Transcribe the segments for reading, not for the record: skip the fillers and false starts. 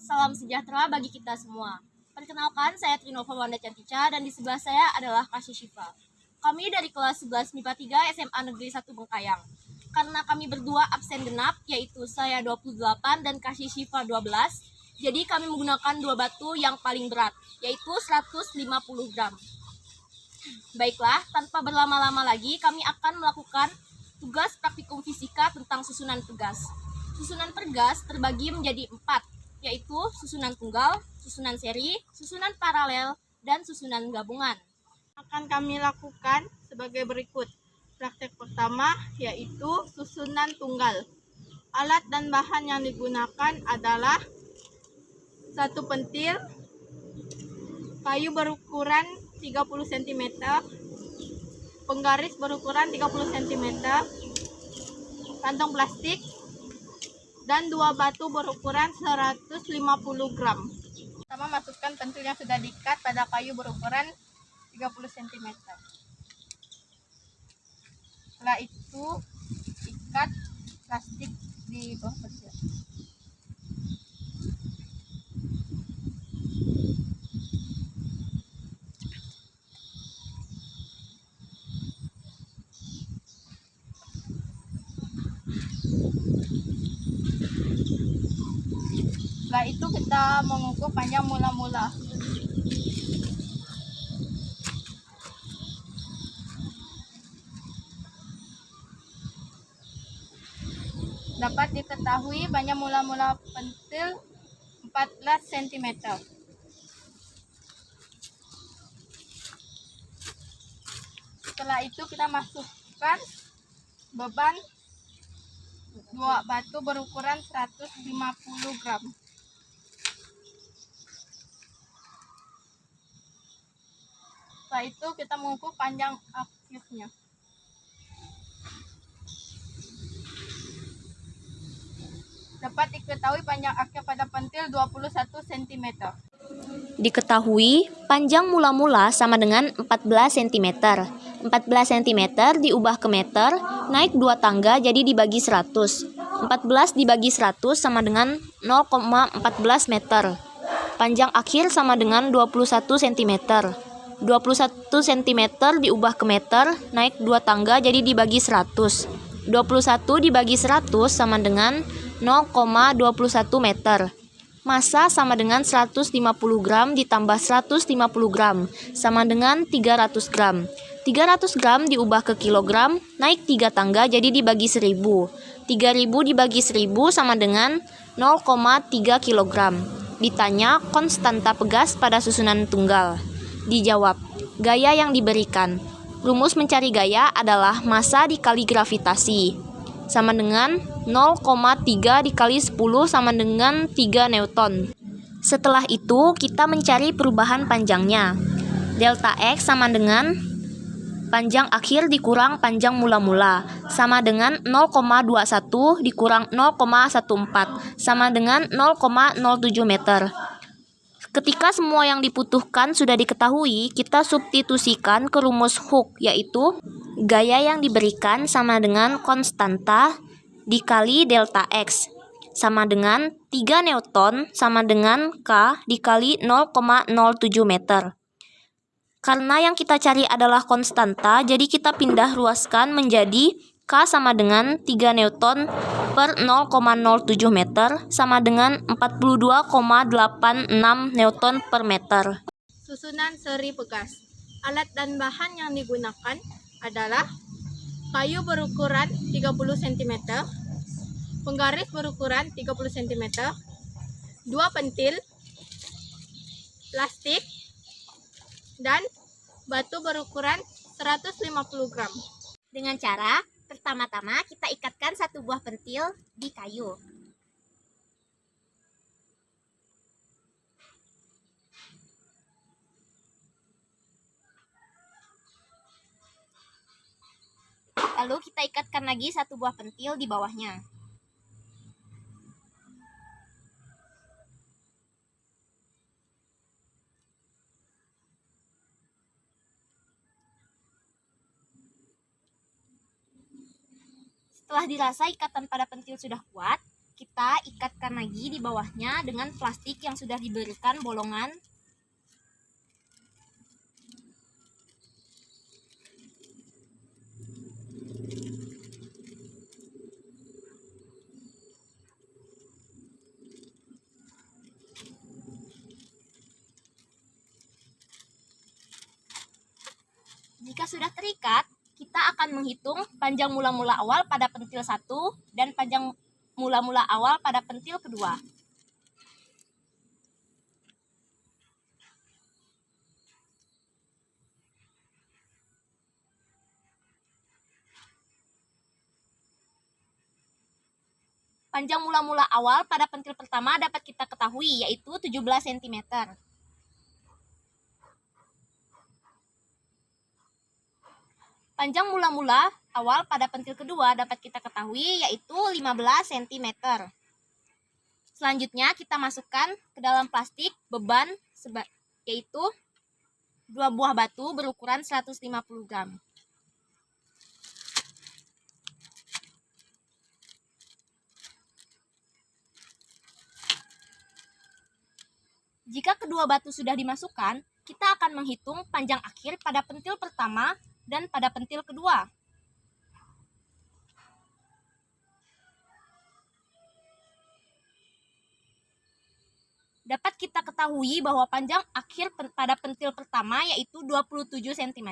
salam sejahtera bagi kita semua. Perkenalkan, saya Trinova Wanda Cantica dan di sebelah saya adalah Kasih Syifa. Kami dari kelas 11 MIPA 3 SMA Negeri 1 Bengkayang. Karena kami berdua absen genap, yaitu saya 28 dan Kasih Syifa 12, jadi kami menggunakan dua batu yang paling berat, yaitu 150 gram. Baiklah, tanpa berlama-lama lagi, kami akan melakukan tugas praktikum fisika tentang susunan pegas. Susunan pegas terbagi menjadi 4, yaitu susunan tunggal, susunan seri, susunan paralel, dan susunan gabungan. Akan kami lakukan sebagai berikut. Praktek pertama yaitu susunan tunggal. Alat dan bahan yang digunakan adalah satu pentil, kayu berukuran 30 cm, penggaris berukuran 30 cm, kantong plastik, dan dua batu berukuran 150 gram. Pertama, masukkan pentil yang sudah diikat pada kayu berukuran 30 cm. Setelah itu, ikat plastik di bawah pentil. Setelah itu kita mengukur panjang mula-mula. Dapat diketahui panjang mula-mula pentil 14 cm. Setelah itu kita masukkan beban dua batu berukuran 150 gram. Setelah itu kita mengukur panjang akhirnya. Dapat diketahui panjang akhir pada pentil 21 cm. Diketahui panjang mula-mula sama dengan 14 cm. 14 cm diubah ke meter, naik 2 tangga jadi dibagi 100. 14 dibagi 100 sama dengan 0,14 meter. Panjang akhir sama dengan 21 cm. 21 cm diubah ke meter, naik 2 tangga jadi dibagi 100. 21 dibagi 100 sama dengan 0,21 meter. Massa sama dengan 150 gram ditambah 150 gram sama dengan 300 gram. 300 gram diubah ke kilogram, naik 3 tangga jadi dibagi 1000. 3000 dibagi 1000 sama dengan 0,3 kilogram. Ditanya konstanta pegas pada susunan tunggal. Dijawab, gaya yang diberikan. Rumus mencari gaya adalah massa dikali gravitasi. Sama dengan 0,3 dikali 10 sama dengan 3 Newton. Setelah itu, kita mencari perubahan panjangnya. Delta X sama dengan panjang akhir dikurang panjang mula-mula, sama dengan 0,21 dikurang 0,14, sama dengan 0,07 meter. Ketika semua yang dibutuhkan sudah diketahui, kita substitusikan ke rumus Hooke, yaitu gaya yang diberikan sama dengan konstanta dikali delta X, sama dengan 3 Newton sama dengan K dikali 0,07 meter. Karena yang kita cari adalah konstanta, jadi kita pindah ruaskan menjadi K sama dengan 3 Newton per 0,07 meter sama dengan 42,86 Newton per meter. Susunan seri pegas. Alat dan bahan yang digunakan adalah kayu berukuran 30 cm, penggaris berukuran 30 cm, dua pentil, plastik, dan batu berukuran 150 gram. Dengan cara, pertama-tama kita ikatkan satu buah pentil di kayu. Lalu kita ikatkan lagi satu buah pentil di bawahnya. Setelah dirasa ikatan pada pentil sudah kuat, kita ikatkan lagi di bawahnya dengan plastik yang sudah diberikan bolongan. Jika sudah terikat, kita akan menghitung panjang mula-mula awal pada pentil 1 dan panjang mula-mula awal pada pentil kedua. Panjang mula-mula awal pada pentil pertama dapat kita ketahui, yaitu 17 cm. Panjang mula-mula awal pada pentil kedua dapat kita ketahui, yaitu 15 cm. Selanjutnya kita masukkan ke dalam plastik beban, yaitu 2 buah batu berukuran 150 gram. Jika kedua batu sudah dimasukkan, kita akan menghitung panjang akhir pada pentil pertama dan pada pentil kedua. Dapat kita ketahui bahwa panjang akhir pada pentil pertama yaitu 27 cm.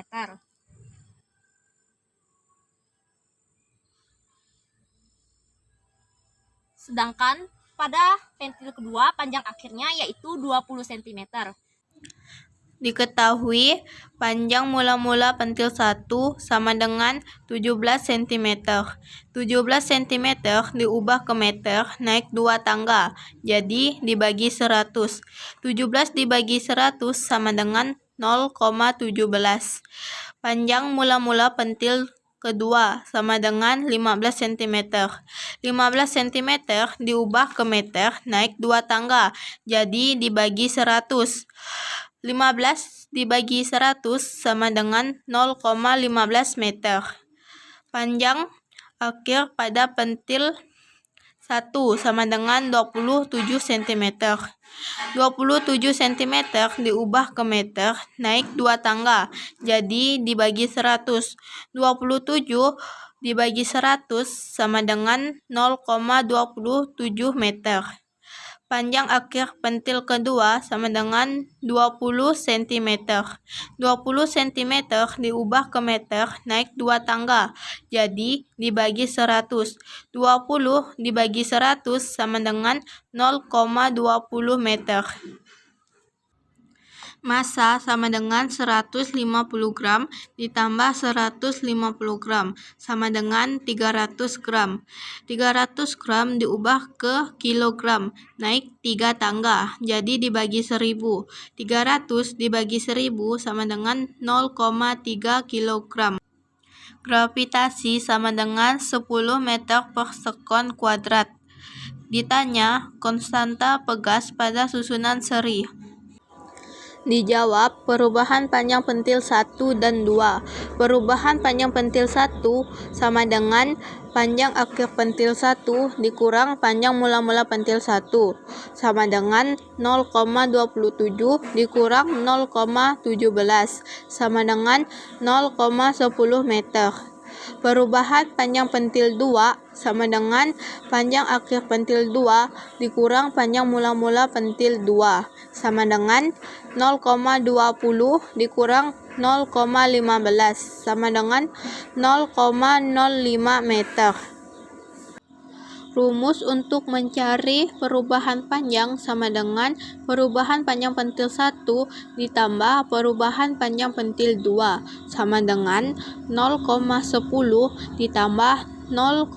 Sedangkan pada pentil kedua panjang akhirnya yaitu 20 cm. Diketahui panjang mula-mula pentil 1 sama dengan 17 cm. 17 cm diubah ke meter naik 2 tangga, jadi dibagi 100. 17 dibagi 100 sama dengan 0,17. Panjang mula-mula pentil kedua sama dengan 15 cm. 15 cm diubah ke meter naik 2 tangga, jadi dibagi 100. 15 dibagi 100 sama dengan 0,15 meter. Panjang akhir pada pentil 1 sama dengan 27 cm. 27 cm diubah ke meter naik 2 tangga, jadi dibagi 100. 27 dibagi 100 sama dengan 0,27 meter. Panjang akhir pentil kedua sama dengan 20 cm. 20 cm diubah ke meter naik 2 tangga, jadi dibagi 100. 20 dibagi 100 sama dengan 0,20 meter. Massa sama dengan 150 gram ditambah 150 gram sama dengan 300 gram. 300 gram diubah ke kilogram, naik 3 tangga, jadi dibagi 1000. 300 dibagi 1000 sama dengan 0,3 kilogram. Gravitasi sama dengan 10 meter per sekon kuadrat. Ditanya konstanta pegas pada susunan seri. Dijawab perubahan panjang pentil 1 dan 2. Perubahan panjang pentil 1 sama dengan panjang akhir pentil 1 dikurang panjang mula-mula pentil 1 sama dengan 0,27 dikurang 0,17 sama dengan 0,10 meter. Perubahan panjang pentil 2 sama dengan panjang akhir pentil 2 dikurang panjang mula-mula pentil 2 sama dengan 0,20 dikurang 0,15 sama dengan 0,05 meter. Rumus untuk mencari perubahan panjang sama dengan perubahan panjang pentil 1 ditambah perubahan panjang pentil 2 sama dengan 0,10 ditambah 0,05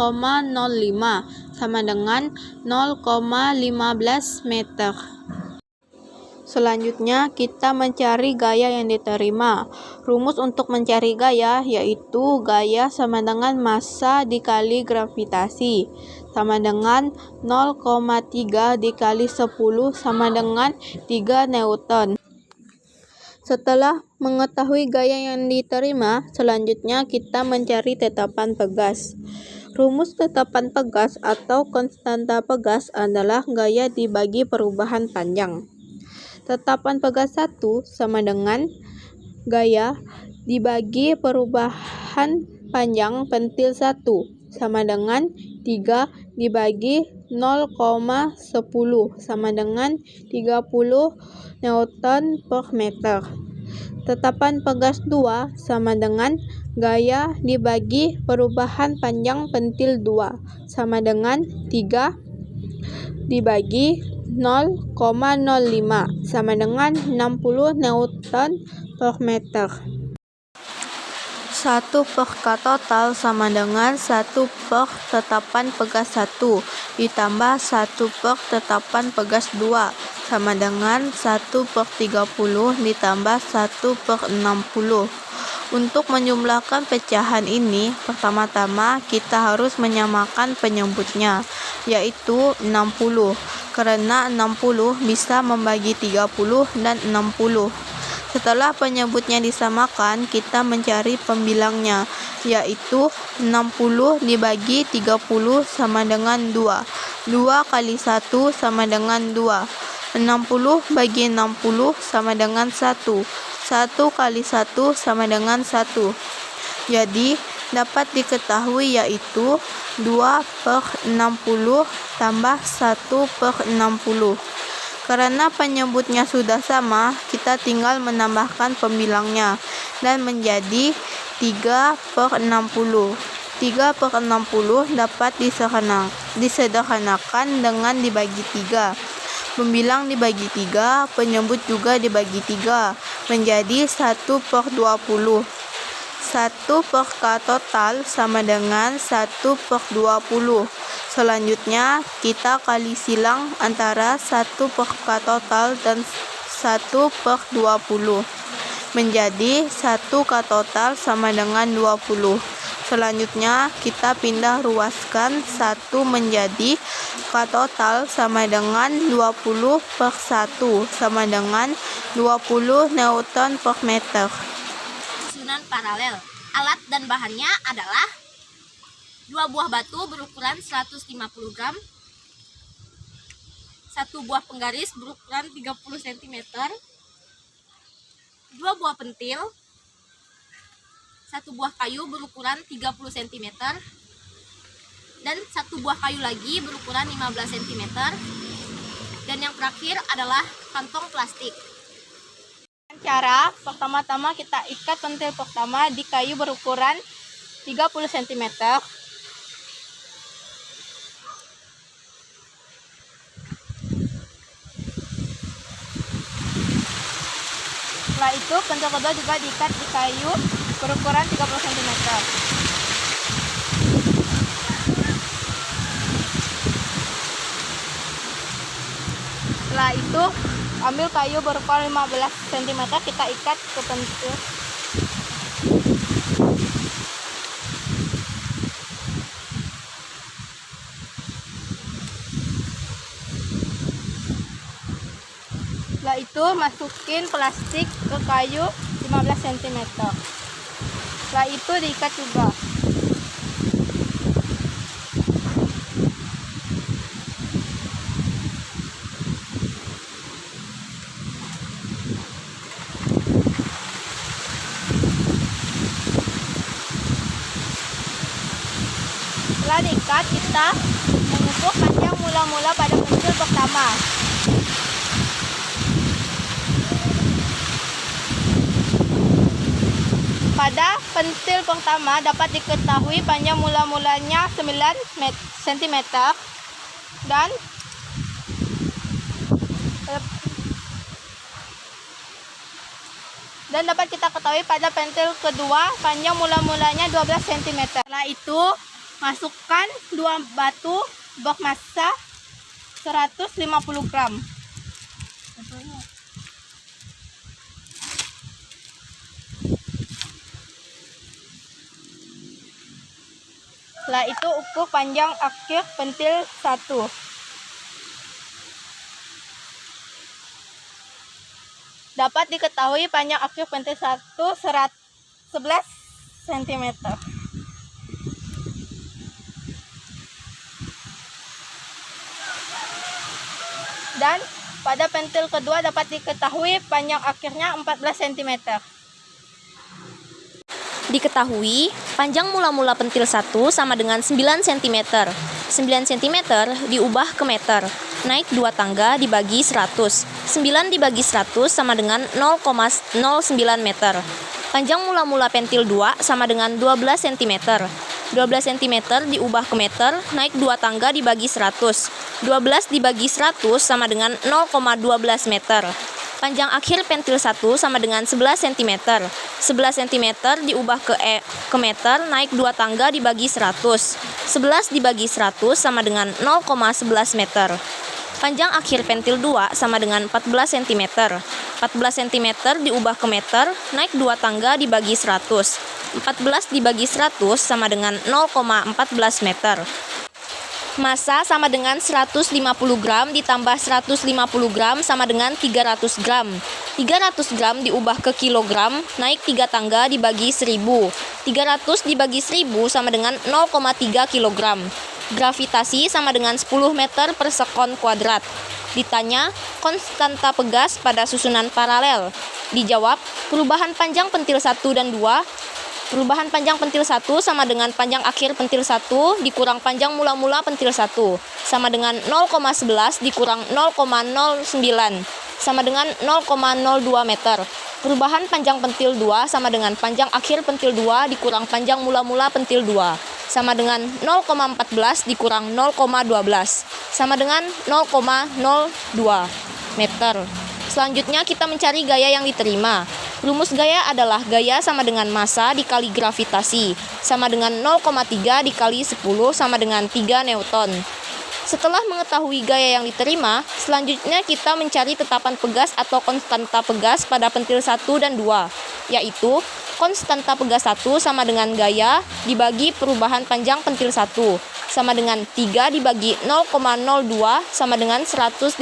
sama dengan 0,15 meter. Selanjutnya, kita mencari gaya yang diterima. Rumus untuk mencari gaya yaitu gaya sama dengan massa dikali gravitasi, sama dengan 0,3 dikali 10 sama dengan 3 Newton. Setelah mengetahui gaya yang diterima, selanjutnya kita mencari tetapan pegas. Rumus tetapan pegas atau konstanta pegas adalah gaya dibagi perubahan panjang. Tetapan pegas 1 sama dengan gaya dibagi perubahan panjang pentil 1 sama dengan 3 dibagi 0,10 sama dengan 30 Newton per meter. Tetapan pegas 2 sama dengan gaya dibagi perubahan panjang pentil 2 sama dengan 3 dibagi 0,05 sama dengan 60 Newton per meter. 1 per K total sama dengan 1 per tetapan pegas 1 ditambah 1 per tetapan pegas 2 sama dengan 1 per 30 ditambah 1 per 60. Untuk menjumlahkan pecahan ini, pertama-tama kita harus menyamakan penyebutnya, yaitu 60, karena 60 bisa membagi 30 dan 60. Setelah penyebutnya disamakan, kita mencari pembilangnya, yaitu 60 dibagi 30 sama dengan 2. 2 kali 1 sama dengan 2. 60 bagi 60 sama dengan 1. 1 kali 1 sama dengan 1. Jadi, dapat diketahui yaitu 2 per 60 tambah 1 per 60. Karena penyebutnya sudah sama, kita tinggal menambahkan pembilangnya dan menjadi 3 per 60. 3 per 60 dapat disederhanakan dengan dibagi 3. Pembilang dibagi 3, penyebut juga dibagi 3, menjadi 1 per 20. 1 per K total sama dengan 1 per 20. Selanjutnya, kita kali silang antara 1 per K total dan 1 per 20. Menjadi 1 K total sama dengan 20. Selanjutnya, kita pindah ruaskan 1 menjadi K total sama dengan 20 per 1 sama dengan 20 Newton per meter. Susunan paralel. Alat dan bahannya adalah 2 buah batu berukuran 150 gram, 1 buah penggaris berukuran 30 cm, 2 buah pentil, 1 buah kayu berukuran 30 cm, dan 1 buah kayu lagi berukuran 15 cm, dan yang terakhir adalah kantong plastik. Cara pertama-tama kita ikat pentil pertama di kayu berukuran 30 cm. Setelah itu pentil kedua juga diikat di kayu berukuran 30 cm. Setelah itu ambil kayu berukuran 15 cm, kita ikat ke pentil. Setelah itu masukin plastik ke kayu 15 cm. Setelah itu diikat juga. Setelah diikat, kita mengukur panjang mula-mula pada pentil pertama. Pada pentil pertama dapat diketahui panjang mula-mulanya 9 cm dan dapat kita ketahui pada pentil kedua panjang mula-mulanya 12 cm. Setelah itu masukkan 2 batu bermassa 150 gram. Setelah itu ukur panjang akhir pentil 1. Dapat diketahui panjang akhir pentil 1 11 cm. Dan pada pentil kedua dapat diketahui panjang akhirnya 14 cm. Diketahui, panjang mula-mula pentil 1 sama dengan 9 cm. 9 cm diubah ke meter. Naik 2 tangga dibagi 100. 9 dibagi 100 sama dengan 0,09 meter. Panjang mula-mula pentil 2 sama dengan 12 cm. 12 cm diubah ke meter, naik 2 tangga dibagi 100. 12 dibagi 100 sama dengan 0,12 meter. Panjang akhir pentil 1 sama dengan 11 cm. 11 cm diubah ke meter, naik 2 tangga dibagi 100. 11 dibagi 100 sama dengan 0,11 meter. Panjang akhir pentil 2 sama dengan 14 cm. 14 cm diubah ke meter, naik 2 tangga dibagi 100. 14 dibagi 100 sama dengan 0,14 meter. Massa sama dengan 150 gram ditambah 150 gram sama dengan 300 gram. 300 gram diubah ke kilogram, naik 3 tangga dibagi 1000. 300 dibagi 1000 sama dengan 0,3 kilogram. Gravitasi sama dengan 10 meter per sekon kuadrat. Ditanya, konstanta pegas pada susunan paralel. Dijawab, perubahan panjang pentil 1 dan 2. Perubahan panjang pentil 1 sama dengan panjang akhir pentil 1 dikurang panjang mula-mula pentil 1 sama dengan 0,11 dikurang 0,09 sama dengan 0,02 meter. Perubahan panjang pentil 2 sama dengan panjang akhir pentil 2 dikurang panjang mula-mula pentil 2 sama dengan 0,14 dikurang 0,12 sama dengan 0,02 meter. Selanjutnya kita mencari gaya yang diterima. Rumus gaya adalah gaya sama dengan massa dikali gravitasi, sama dengan 0,3 dikali 10 sama dengan 3 Newton. Setelah mengetahui gaya yang diterima, selanjutnya kita mencari tetapan pegas atau konstanta pegas pada pentil 1 dan 2, yaitu konstanta pegas 1 sama dengan gaya dibagi perubahan panjang pentil 1, sama dengan 3 dibagi 0,02 sama dengan 150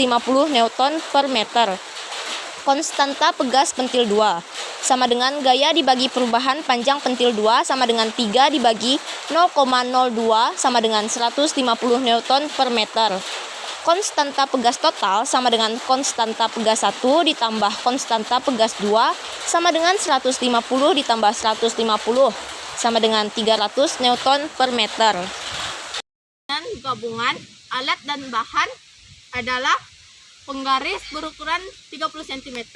Newton per meter. Konstanta pegas pentil 2 sama dengan gaya dibagi perubahan panjang pentil 2 sama dengan 3 dibagi 0,02 sama dengan 150 Newton per meter. Konstanta pegas total sama dengan konstanta pegas 1 ditambah konstanta pegas 2 sama dengan 150 ditambah 150 sama dengan 300 Newton per meter. Dan gabungan alat dan bahan adalah penggaris berukuran 30 cm,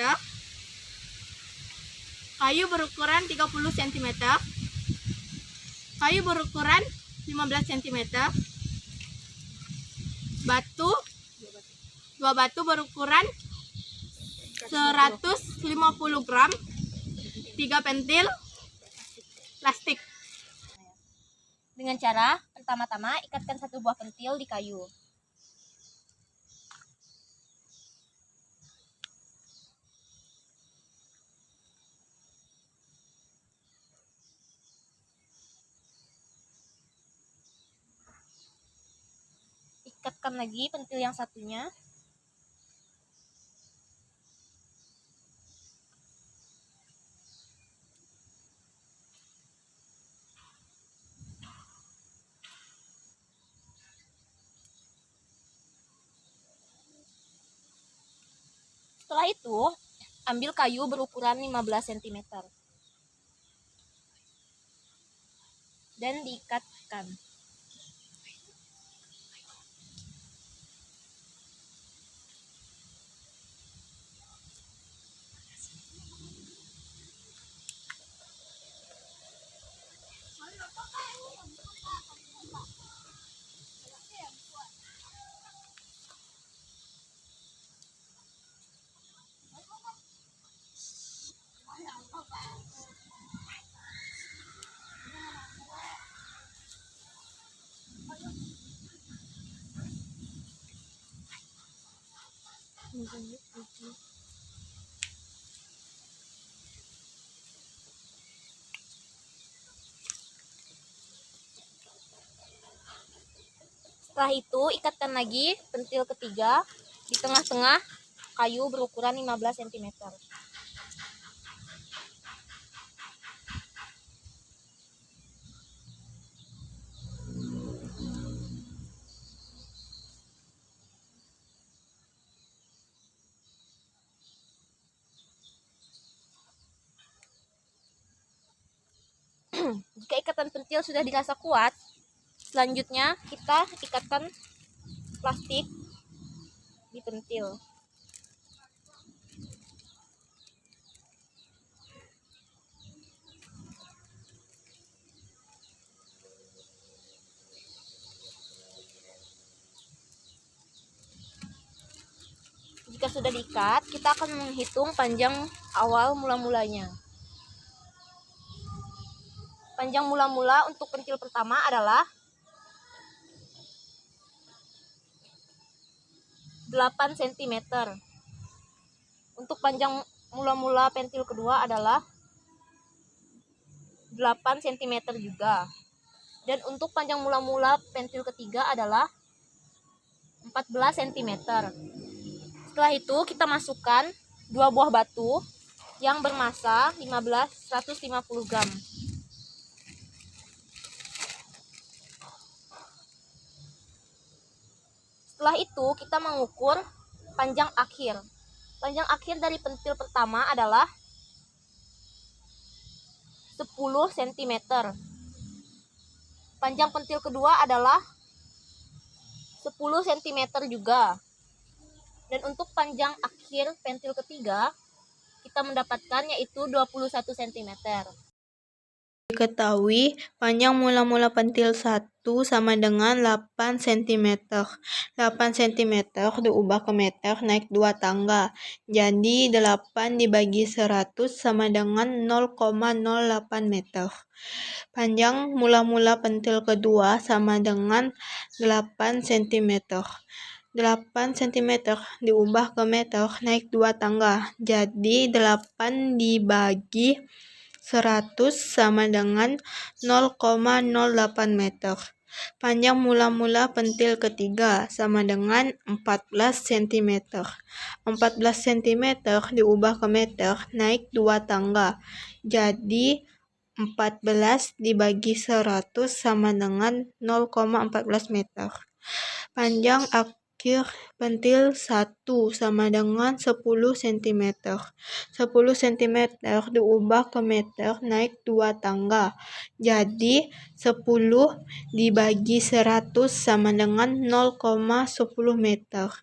kayu berukuran 30 cm, kayu berukuran 15 cm, dua batu berukuran 150 gram, 3 pentil plastik. Dengan cara, pertama-tama ikatkan satu buah pentil di kayu. Ikatkan lagi pentil yang satunya. Setelah itu, ambil kayu berukuran 15 cm dan diikatkan. Setelah itu, ikatkan lagi pentil ketiga di tengah-tengah kayu berukuran 15 cm. Jika ikatan pentil sudah dirasa kuat, selanjutnya kita ikatkan plastik di pentil. Jika sudah diikat, kita akan menghitung panjang awal mula-mulanya. Panjang mula-mula untuk pentil pertama adalah 8 cm. Untuk panjang mula-mula pentil kedua adalah 8 cm juga. Dan untuk panjang mula-mula pentil ketiga adalah 14 cm. Setelah itu kita masukkan 2 buah batu yang bermassa 150 gram. Setelah itu kita mengukur panjang akhir. Panjang akhir dari pentil pertama adalah 10 cm. Panjang pentil kedua adalah 10 cm juga. Dan untuk panjang akhir pentil ketiga, kita mendapatkan yaitu 21 cm. Diketahui panjang mula-mula pentil 1 sama dengan 8 cm. 8 cm diubah ke meter naik 2 tangga. Jadi 8 dibagi 100 sama dengan 0,08 meter. Panjang mula-mula pentil kedua sama dengan 8 cm. 8 cm diubah ke meter naik 2 tangga. Jadi 8 dibagi 100 sama dengan 0,08 meter. Panjang mula-mula pentil ketiga sama dengan 14 cm. 14 cm diubah ke meter naik 2 tangga. Jadi 14 dibagi 100 sama dengan 0,14 meter. Panjang akhir pentil 1 sama dengan 10 cm. 10 cm diubah ke meter naik 2 tangga. Jadi 10 dibagi 100 sama dengan 0,10 meter.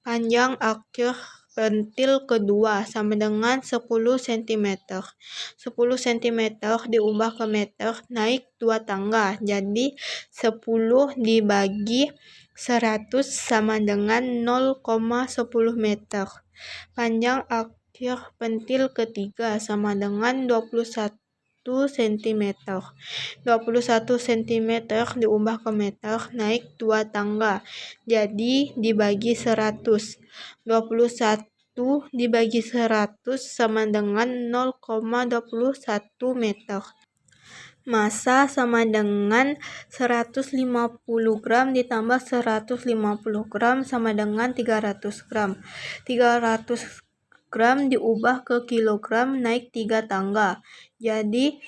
Panjang akhir pentil kedua sama dengan 10 cm. 10 cm diubah ke meter naik 2 tangga. Jadi 10 dibagi 100 sama dengan 0,10 meter. Panjang akhir pentil ketiga sama dengan 21 cm. 21 cm diubah ke meter naik 2 tangga. Jadi dibagi 100. 21 dibagi 100 sama dengan 0,21 meter. Massa sama dengan 150 gram ditambah 150 gram sama dengan 300 gram. 300 gram diubah ke kilogram naik 3 tangga. Jadi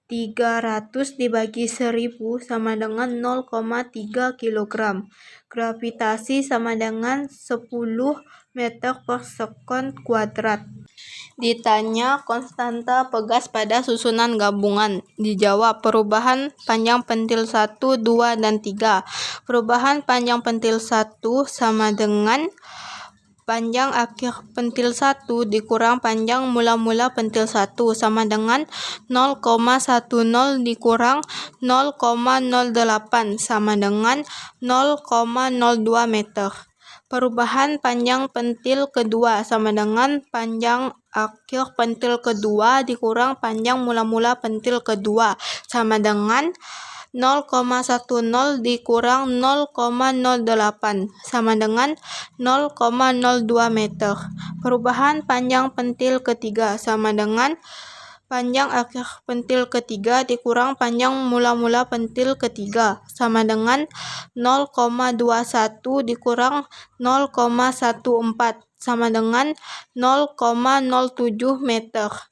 300 dibagi 1000 sama dengan 0,3 kilogram. Gravitasi sama dengan 10 meter per sekon kuadrat. Ditanya konstanta pegas pada susunan gabungan. Dijawab perubahan panjang pentil 1, 2, dan 3. Perubahan panjang pentil 1 sama dengan panjang akhir pentil 1 dikurang panjang mula-mula pentil 1 sama dengan 0,10 dikurang 0,08 sama dengan 0,02 meter. Perubahan panjang pentil kedua sama dengan panjang akhir pentil kedua dikurang panjang mula-mula pentil kedua sama dengan 0,10 dikurang 0,08 sama dengan 0,02 meter. Perubahan panjang pentil ketiga sama dengan panjang akhir pentil ketiga dikurang panjang mula-mula pentil ketiga sama dengan 0,21 dikurang 0,14 sama dengan 0,07 meter.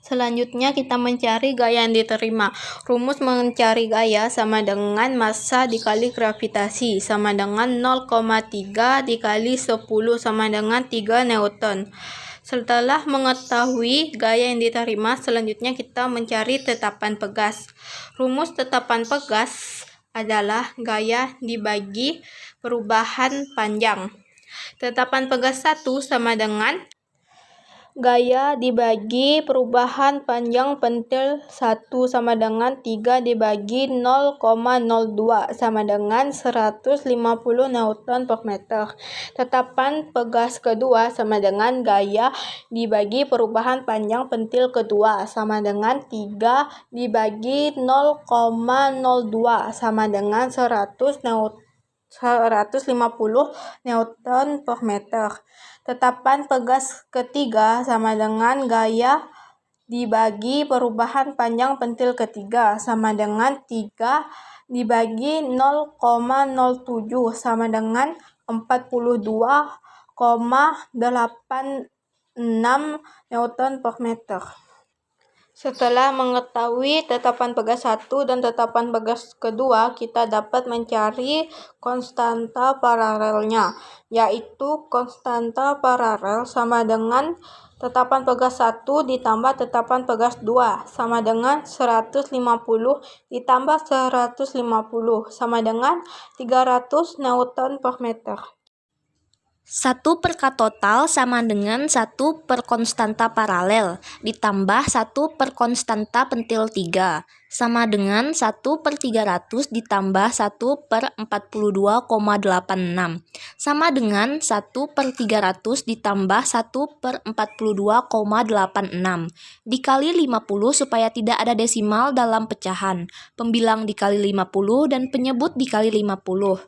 Selanjutnya kita mencari gaya yang diterima. Rumus mencari gaya sama dengan massa dikali gravitasi sama dengan 0,3 dikali 10 sama dengan 3 Newton. Setelah mengetahui gaya yang diterima, selanjutnya kita mencari tetapan pegas. Rumus tetapan pegas adalah gaya dibagi perubahan panjang. Tetapan pegas 1 sama dengan gaya dibagi perubahan panjang pentil 1 sama dengan 3 dibagi 0,02 sama dengan 150 Newton per meter. Tetapan pegas kedua sama dengan gaya dibagi perubahan panjang pentil kedua sama dengan 3 dibagi 0,02 sama dengan 150 Newton per meter. Tetapan pegas ketiga sama dengan gaya dibagi perubahan panjang pentil ketiga sama dengan 3 dibagi 0,07 sama dengan 42,86 Newton per meter. Setelah mengetahui tetapan pegas 1 dan tetapan pegas kedua, kita dapat mencari konstanta paralelnya, yaitu konstanta paralel sama dengan tetapan pegas 1 ditambah tetapan pegas 2 sama dengan 150 ditambah 150 sama dengan 300 Newton per meter. 1 per K total sama dengan 1 per konstanta paralel ditambah 1 per konstanta pentil 3 sama dengan 1 per 300 ditambah 1 per 42,86 sama dengan 1 per 300 ditambah 1 per 42,86 dikali 50 supaya tidak ada desimal dalam pecahan, pembilang dikali 50 dan penyebut dikali 50.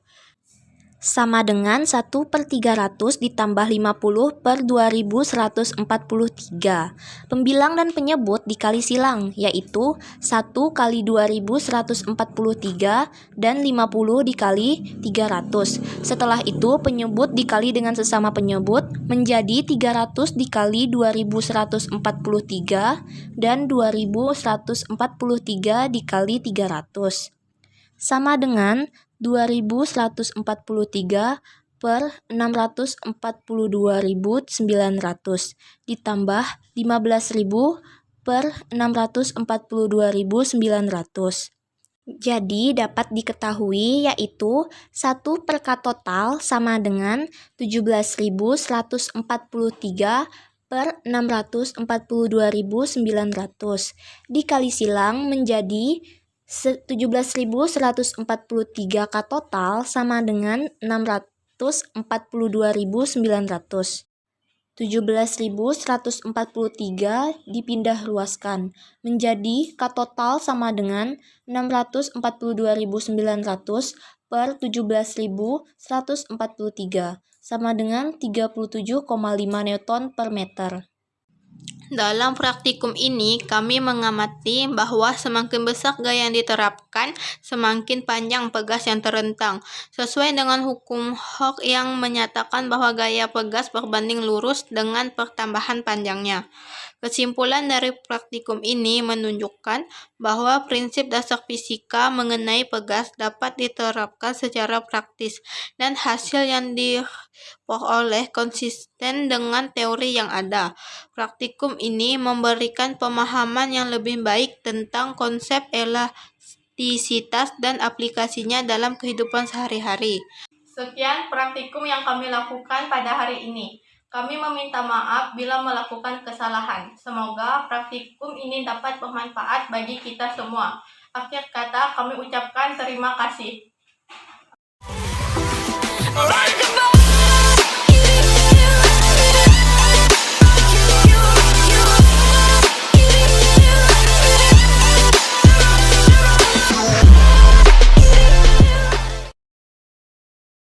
Sama dengan 1 per 300 ditambah 50 per 2143. Pembilang dan penyebut dikali silang, yaitu 1 kali 2143 dan 50 dikali 300. Setelah itu penyebut dikali dengan sesama penyebut menjadi 300 dikali 2143 dan 2143 dikali 300. Sama dengan 2143 per 642.900 ditambah 15.000 per 642.900. Jadi dapat diketahui yaitu 1 per K total sama dengan 17.143 per 642.900 dikali silang menjadi 17.143 K total sama dengan 642.900. 17.143 dipindah luaskan menjadi K total sama dengan 642.900 per 17.143 sama dengan 37,5 Newton per meter. Dalam praktikum ini, kami mengamati bahwa semakin besar gaya yang diterapkan, semakin panjang pegas yang terentang, sesuai dengan hukum Hooke yang menyatakan bahwa gaya pegas berbanding lurus dengan pertambahan panjangnya. Kesimpulan dari praktikum ini menunjukkan bahwa prinsip dasar fisika mengenai pegas dapat diterapkan secara praktis, dan hasil yang diperoleh konsisten dengan teori yang ada. Praktikum ini memberikan pemahaman yang lebih baik tentang konsep elastisitas dan aplikasinya dalam kehidupan sehari-hari. Sekian praktikum yang kami lakukan pada hari ini. Kami meminta maaf bila melakukan kesalahan. Semoga praktikum ini dapat bermanfaat bagi kita semua. Akhir kata, kami ucapkan terima kasih.